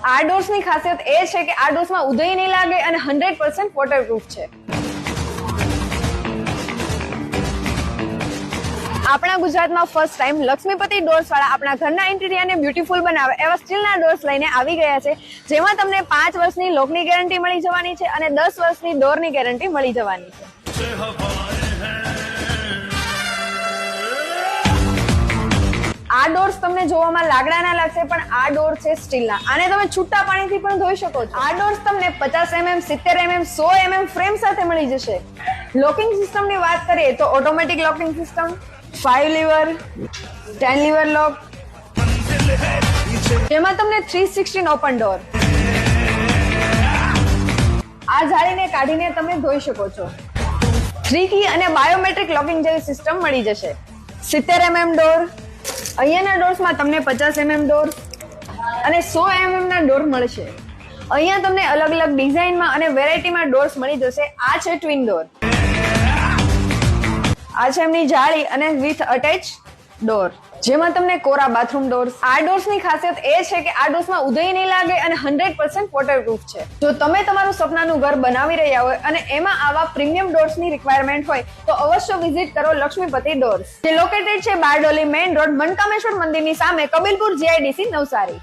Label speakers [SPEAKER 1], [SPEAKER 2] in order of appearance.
[SPEAKER 1] આ ડોર્સની ખાસિયત એ છે કે આ ડોર્સમાં ઉધઈ નહીં લાગે અને 100% વોટરપ્રૂફ છે. આપણા ગુજરાતમાં ફર્સ્ટ ટાઈમ લક્ષ્મીપતિ ડોર્સ વાળા આપણા ઘરના ઇન્ટિરિયરને બ્યુટીફુલ બનાવે એવા સ્ટીલના ડોર્સ લઈને આવી ગયા છે, જેમાં તમને 5 વર્ષની લોકની ગેરંટી મળી જવાની છે અને 10 વર્ષની ડોરની ગેરંટી મળી જવાની છે. આ ડોર્સ તમને જોવામાં લાકડાના લાગશે, પણ આ ડોર છે સ્ટીલના. આને તમે છૂટા પાણીથી પણ ધોઈ શકો છો. આ ડોર્સ તમને 50 mm, 70 mm, 100 mm ફ્રેમ સાથે મળી જશે. લોકિંગ સિસ્ટમની વાત કરીએ તો automatic locking system, 5 lever, 10 lever lock, જેમાં તમને 316 ઓપન ડોર. આ જાળીને કાઢીને તમે ધોઈ શકો છો. 3 કી અને બાયોમેટ્રિક લોકિંગ જેવી સિસ્ટમ મળી જશે. 70 mm ડોર, અહીંયાના ડોર્સમાં તમને 50 mm ડોર અને 100 mm ના ડોર મળશે. અહીંયા તમને અલગ અલગ ડિઝાઇનમાં અને વેરાયટીમાં ડોર્સ મળી જશે. આ છે ટ્વિન ડોર, આ છે એમની જાળી અને વિથ અટેચ ડોર, જેમાં તમને કોરા બાથરૂમ ડોર્સ. આ ડોર્સની ખાસિયત એ છે કે આ ડોર્સમાં ઉધઈ નહીં લાગે અને 100% વોટરપ્રૂફ છે. જો તમે તમારું સપનાનું ઘર બનાવી રહ્યા હોય અને એમાં આવા પ્રીમિયમ ડોર્સની રિક્વાયરમેન્ટ હોય તો અવશ્ય વિઝિટ કરો લક્ષ્મીપતિ ડોર્સ, જે લોકેટેડ છે બારડોલી મેઇન રોડ, મનકામેશ્વર મંદિરની સામે, કબીલપુર GIDC, નવસારી.